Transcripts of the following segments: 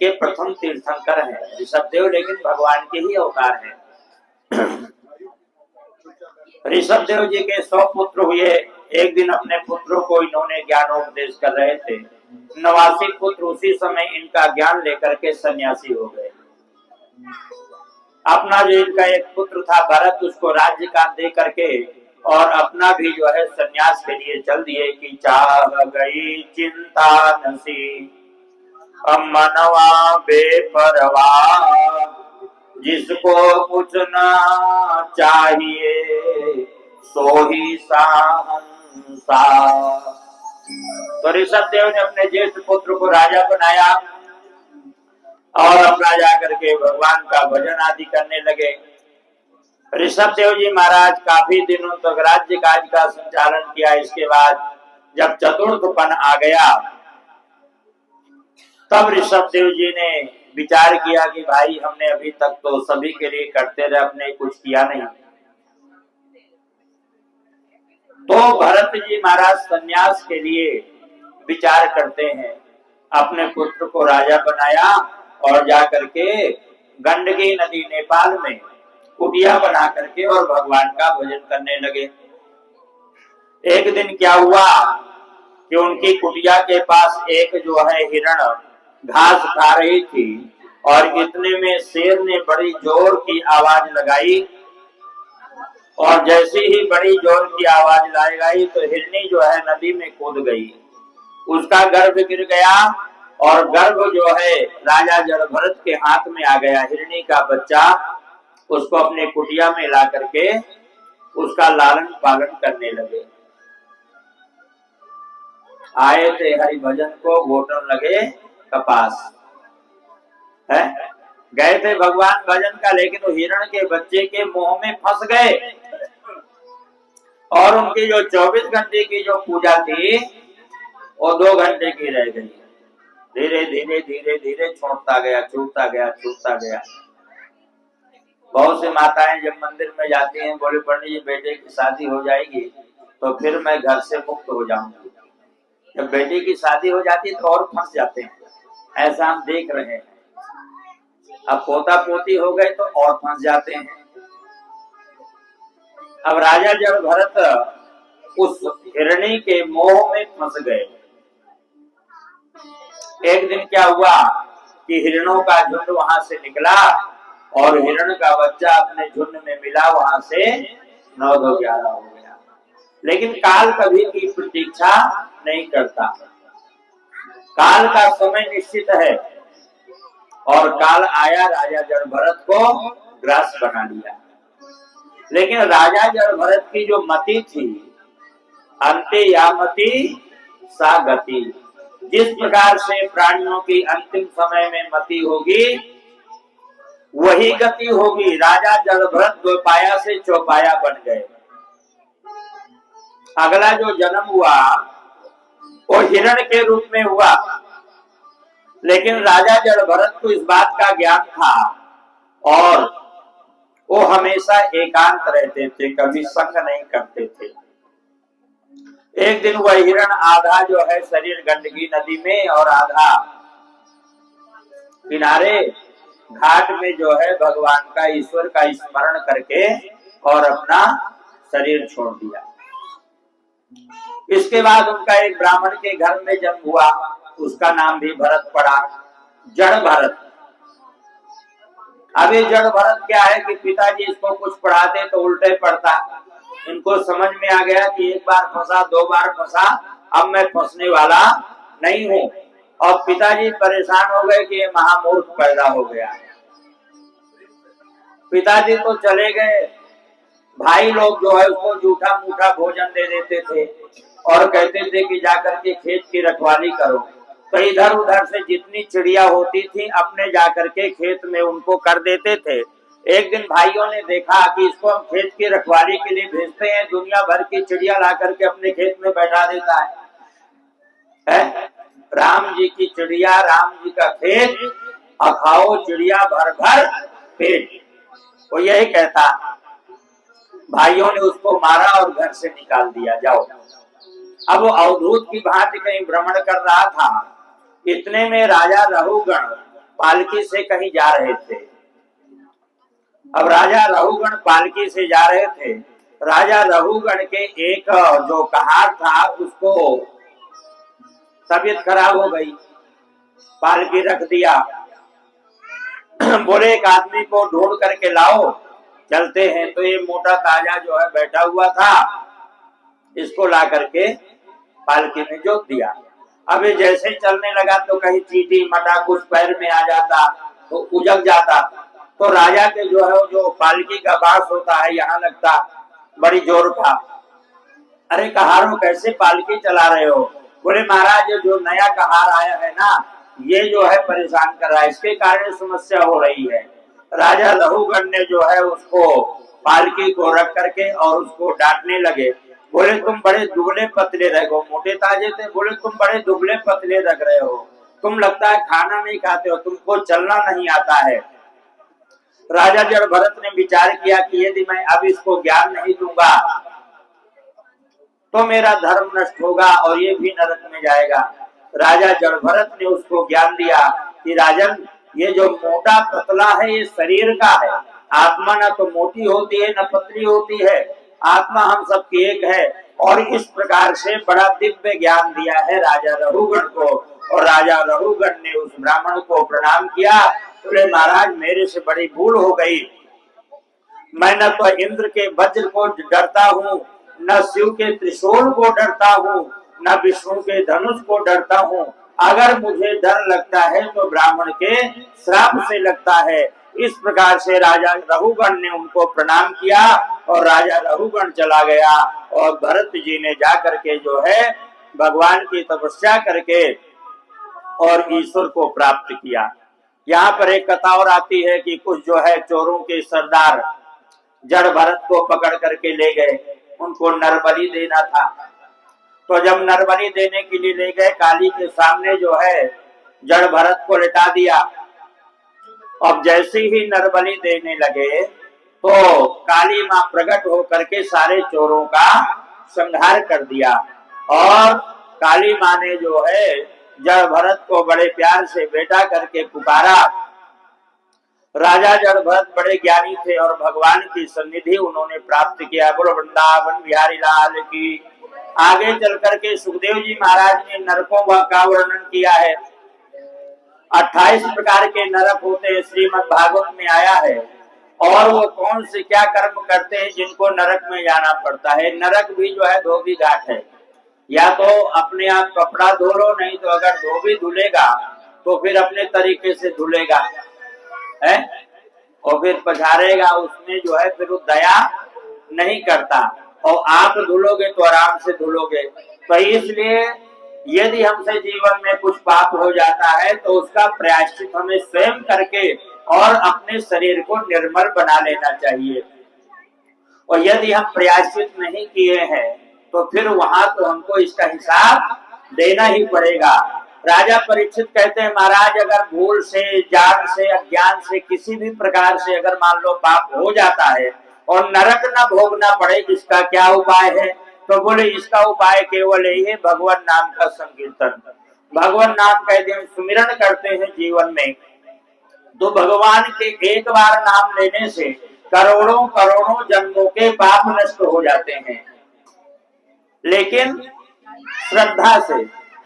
के प्रथम तीर्थंकर हैं ऋषभदेव, लेकिन भगवान के ही अवतार हैं। ऋषभदेव जी के 100 पुत्र हुए। एक दिन अपने पुत्रों को इन्होंने ज्ञानोपदेश कर रहे थे। 89 पुत्र उसी समय इनका ज्ञान लेकर के सन्यासी हो गए। अपना जो इनका एक पुत्र था भरत, उसको राज्य का दे करके और अपना भी जो है सन्यास के लिए चल दिए कि चाह गई चिंता नसी मनवा बेपरवा, जिसको कुछ ना चाहिए सो ही साहंसा। तो ऋषभदेव ने अपने ज्येष्ठ पुत्र को राजा बनाया और अपना जाकर के भगवान का भजन आदि करने लगे। ऋषभदेव जी महाराज काफी दिनों तक राज्य काज का संचालन किया। इसके बाद जब चतुर्थपन आ गया तब ऋषभदेव जी ने विचार किया कि भाई हमने अभी तक तो सभी के लिए करते रहे, अपने कुछ किया नहीं। तो भरत जी महाराज सन्यास के लिए विचार करते हैं। अपने पुत्र को राजा बनाया और जाकर के गंडकी नदी नेपाल में कुटिया बना करके और भगवान का भजन करने लगे। एक दिन क्या हुआ कि उनकी कुटिया के पास एक जो है हिरण घास खा रही थी और इतने में शेर ने बड़ी जोर की आवाज लगाई और जैसे ही बड़ी जोर की आवाज लगाई तो हिरनी जो है नदी में कूद गई। उसका गर्भ गिर गया और गर्भ जो है राजा जड़भरत के हाथ में आ गया। हिरनी का बच्चा उसको अपने कुटिया में ला करके उसका लालन पालन करने लगे। आए थे हरि भजन को घोटन लगे कपास है, गए थे भगवान भजन का, लेकिन वो हिरण के बच्चे के मुंह में फंस गए और उनकी जो 24 घंटे की जो पूजा थी वो 2 घंटे की रह गई। धीरे धीरे धीरे धीरे छूटता गया, छूटता गया, छूटता गया। बहुत सी माताएं जब मंदिर में जाती हैं, बोले पंडित जी बेटे की शादी हो जाएगी तो फिर मैं घर से मुक्त हो जाऊंगी। जब बेटे की शादी हो जाती है तो और फंस जाते हैं। ऐसा हम देख रहे हैं। अब पोता पोती हो गए तो और फंस जाते हैं। अब राजा जड़भरत उस हिरणी के मोह में फंस गए। एक दिन क्या हुआ कि हिरणों का झुंड वहां से निकला और हिरण का बच्चा अपने झुंड में मिला। वहां से 9-2-11 हो गया। लेकिन काल कभी की प्रतीक्षा नहीं करता। काल का समय निश्चित है और काल आया, राजा जड़भरत को ग्रास बना लिया। लेकिन राजा जड़भरत की जो मति थी, अंते या मति सा गति, जिस प्रकार से प्राणियों की अंतिम समय में मति होगी वही गति होगी। राजा जड़भरत द्विपाया से चौपाया बन गए। अगला जो जन्म हुआ वो हिरण के रूप में हुआ। लेकिन राजा जड़भरत को इस बात का ज्ञान था और वो हमेशा एकांत रहते थे, कभी संग नहीं करते थे। एक दिन वह हिरण आधा जो है शरीर गंडकी नदी में और आधा किनारे घाट में जो है भगवान का, ईश्वर का स्मरण करके और अपना शरीर छोड़ दिया। इसके बाद उनका एक ब्राह्मण के घर में जन्म हुआ। उसका नाम भी भरत पड़ा, जड़ भरत। अभी जड़ भरत क्या है कि पिताजी इसको कुछ पढ़ाते तो उल्टे पढ़ता। इनको समझ में आ गया कि एक बार फंसा, 2 बार फंसा, अब मैं फंसने वाला नहीं हूँ। और पिताजी परेशान हो गए कि ये महामूर्ख पैदा हो गया। पिताजी तो चले गए। भाई लोग जो है उसको जूठा मूठा भोजन दे देते थे और कहते थे कि जाकर के खेत की रखवाली करो। तो इधर उधर से जितनी चिड़िया होती थी अपने जाकर के खेत में उनको कर देते थे। एक दिन भाइयों ने देखा कि इसको हम खेत की रखवाली के लिए भेजते हैं, दुनिया भर की चिड़िया ला करके अपने खेत में बैठा देता है? राम जी की चिड़िया, राम जी का खेत, खाओ चिड़िया भर भर पेट, वो यही कहता। भाइयों ने उसको मारा और घर से निकाल दिया, जाओ। अब वो अवधूत की भांति कहीं भ्रमण कर रहा था। इतने में राजा रहुगण पालकी से कहीं जा रहे थे। अब राजा रहुगण पालकी से जा रहे थे। राजा रहुगण के एक जो कहार था उसको तबीयत खराब हो गई, पालकी रख दिया। बोले एक आदमी को ढूंढ करके लाओ, चलते हैं। तो ये मोटा ताजा जो है बैठा हुआ था, इसको ला करके पालकी में जोत दिया। अब ये जैसे चलने लगा तो कहीं चींटी मटा कुछ पैर में आ जाता तो उजग जाता। तो राजा के जो है जो पालकी का बांस होता है यहाँ लगता, बड़ी जोर था। अरे कहारो कैसे पालकी चला रहे हो? बोले महाराज जो नया कहार आया है ना, ये जो है परेशान कर रहा है, इसके कारण समस्या हो रही है। राजा रहुगण ने जो है उसको पालकी को रख करके और उसको डांटने लगे। बोले तुम बड़े दुबले पतले रह गए, मोटे ताजे थे। बोले तुम बड़े दुबले पतले लग रहे हो, तुम लगता है खाना नहीं खाते हो, तुमको चलना नहीं आता है। राजा जड़भरत ने विचार किया कि यदि मैं अब इसको ज्ञान नहीं दूंगा तो मेरा धर्म नष्ट होगा और ये भी नरक में जाएगा। राजा जड़भरत ने उसको ज्ञान दिया कि राजन, ये जो मोटा पतला है ये शरीर का है, आत्मा न तो मोटी होती है न पतली होती है, आत्मा हम सबकी एक है। और इस प्रकार से बड़ा दिव्य ज्ञान दिया है राजा रहुगण को। और राजा रहुगण ने उस ब्राह्मण को प्रणाम किया। बोले महाराज मेरे से बड़ी भूल हो गई, मैं न तो इंद्र के वज्र को डरता हूँ, न शिव के त्रिशूल को डरता हूँ, न विष्णु के धनुष को डरता हूँ। अगर मुझे डर लगता है तो ब्राह्मण के श्राप से लगता है। इस प्रकार से राजा रहुगण ने उनको प्रणाम किया और राजा रहुगण चला गया। और भरत जी ने जाकर के जो है भगवान की तपस्या करके और ईश्वर को प्राप्त किया। यहाँ पर एक कथा और आती है कि कुछ जो है चोरों के सरदार जड़ भरत को पकड़ करके ले गए, उनको नरबलि देना था। तो जब नरबलि देने के लिए ले गए, काली के सामने जो है जड़ भरत को लिटा दिया। अब जैसे ही नरबलि देने लगे तो काली मां प्रकट होकर के सारे चोरों का संहार कर दिया। और काली मां ने जो है जड़ भरत को बड़े प्यार से बेटा करके पुकारा। राजा जड़ भरत बड़े ज्ञानी थे और भगवान की सन्निधि उन्होंने प्राप्त किया। बोलो वृंदावन बिहारी लाल की। आगे चल करके सुखदेव जी महाराज ने नरकों का वर्णन किया है। 28 प्रकार के नरक होते हैं, श्रीमद् भागवत में आया है। और वो कौन से क्या कर्म करते हैं जिनको नरक में जाना पड़ता है। नरक भी जो है धोबी घाट है, या तो अपने आप कपड़ा धो लो, नहीं तो अगर धोबी धुलेगा तो फिर अपने तरीके से धुलेगा है और फिर पछाड़ेगा, उसमें जो है फिर वो दया नहीं करता। और आप धुलोगे तो आराम से धुलोगे। तो इसलिए यदि हमसे जीवन में कुछ पाप हो जाता है तो उसका प्रायश्चित हमें स्वयं करके और अपने शरीर को निर्मल बना लेना चाहिए। और यदि हम प्रायश्चित नहीं किए हैं तो फिर वहां तो हमको इसका हिसाब देना ही पड़ेगा। राजा परीक्षित कहते हैं महाराज अगर भूल से, जान से, अज्ञान से, किसी भी प्रकार से अगर मान लो पाप हो जाता है और नरक न भोगना पड़े, इसका क्या उपाय है? तो बोले इसका उपाय केवल यही है, भगवान नाम का संकीर्तन। भगवान नाम का यदि हम सुमिरन करते हैं जीवन में तो भगवान के एक बार नाम लेने से करोड़ों करोड़ों जन्मों के पाप नष्ट हो जाते हैं। लेकिन श्रद्धा से,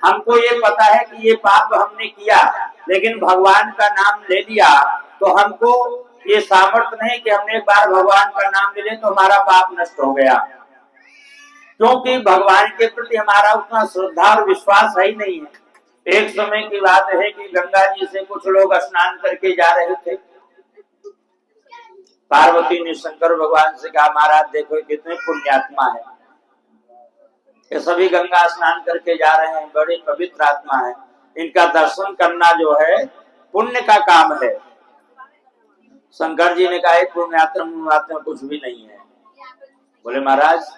हमको ये पता है कि ये पाप हमने किया, लेकिन भगवान का नाम ले लिया तो हमको ये सामर्थ्य नहीं कि हमने एक बार भगवान का नाम ले लिया तो हमारा पाप नष्ट हो गया। क्योंकि भगवान के प्रति हमारा उतना श्रद्धा और विश्वास है ही नहीं है। एक समय की बात है कि गंगा जी से कुछ लोग स्नान करके जा रहे थे। पार्वती ने शंकर भगवान से कहा महाराज देखो कितने पुण्यात्मा है, ये सभी गंगा स्नान करके जा रहे हैं, बड़े पवित्र आत्मा है, इनका दर्शन करना जो है पुण्य का काम है। शंकर जी ने कहा पुण्यात्मा कुछ भी नहीं है। बोले महाराज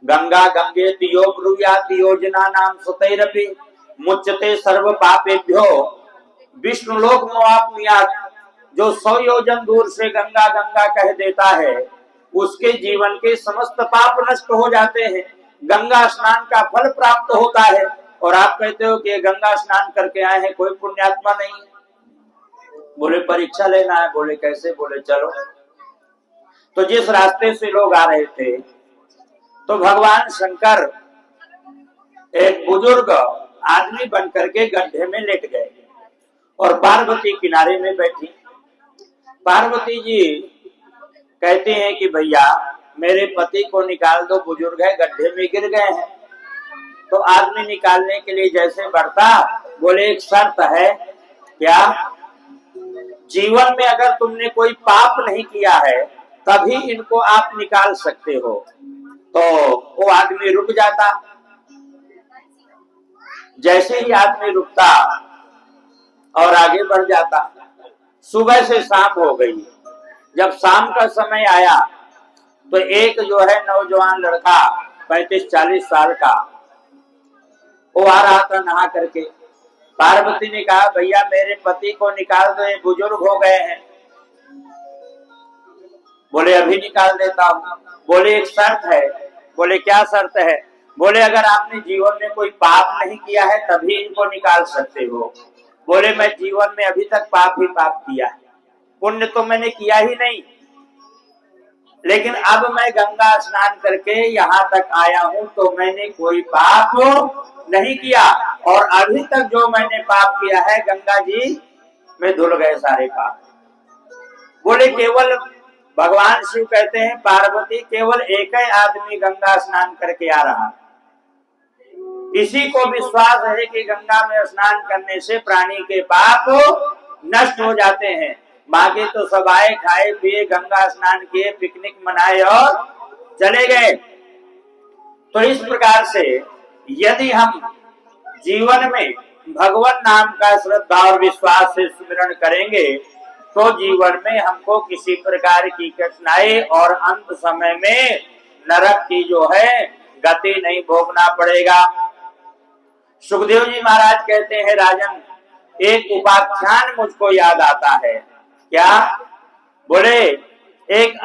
गंगा गंगे तियो ब्रूयात योजना नाम सुतैरपि मुच्यते सर्व पापेभ्यो विष्णुलोक मोआप्नुयात्। जो 100 योजन दूर से गंगा गंगा कह देता है उसके जीवन के समस्त पाप नष्ट हो जाते हैं, गंगा स्नान का फल प्राप्त होता है। और आप कहते हो कि गंगा स्नान करके आए हैं, कोई पुण्यात्मा नहीं है। बोले परीक्षा लेना है। बोले कैसे? बोले चलो। तो जिस रास्ते से लोग आ रहे थे तो भगवान शंकर एक बुजुर्ग आदमी बन करके गड्ढे में लेट गए और पार्वती किनारे में बैठी। पार्वती जी कहती हैं कि भैया मेरे पति को निकाल दो, बुजुर्ग है, गड्ढे में गिर गए हैं। तो आदमी निकालने के लिए जैसे बढ़ता, बोले एक शर्त है। क्या? जीवन में अगर तुमने कोई पाप नहीं किया है तभी इनको आप निकाल सकते हो। तो वो आदमी रुक जाता। जैसे ही आदमी रुकता और आगे बढ़ जाता। सुबह से शाम हो गई। जब शाम का समय आया तो एक जो है नौजवान लड़का 35-40 साल का, वो आ रहा था नहा करके। पार्वती ने कहा भैया मेरे पति को निकाल दो, ये बुजुर्ग हो गए हैं। बोले अभी निकाल देता हूं। बोले एक शर्त है। बोले क्या शर्त है? बोले अगर आपने जीवन में कोई पाप नहीं किया है तभी इनको निकाल सकते हो। बोले मैं जीवन में अभी तक पाप ही पाप किया है, पुण्य तो मैंने किया ही नहीं, लेकिन अब मैं गंगा स्नान करके यहाँ तक आया हूँ तो मैंने कोई पाप नहीं किया, और अभी तक जो मैंने पाप किया है गंगा जी में धुल गए सारे पाप। बोले केवल भगवान शिव कहते हैं पार्वती केवल एक ही आदमी गंगा स्नान करके आ रहा है, इसी को विश्वास है कि गंगा में स्नान करने से प्राणी के पाप नष्ट हो जाते हैं। बाकी तो सब आए, खाए पिए, गंगा स्नान किए, पिकनिक मनाए और चले गए। तो इस प्रकार से यदि हम जीवन में भगवान नाम का श्रद्धा और विश्वास से स्मरण करेंगे तो जीवन में हमको किसी प्रकार की कठिनाई और अंत समय में नरक की जो है गति नहीं भोगना पड़ेगा। सुखदेव जी महाराज कहते हैं राजन एक उपाख्यान मुझको याद आता है। क्या? बोले एक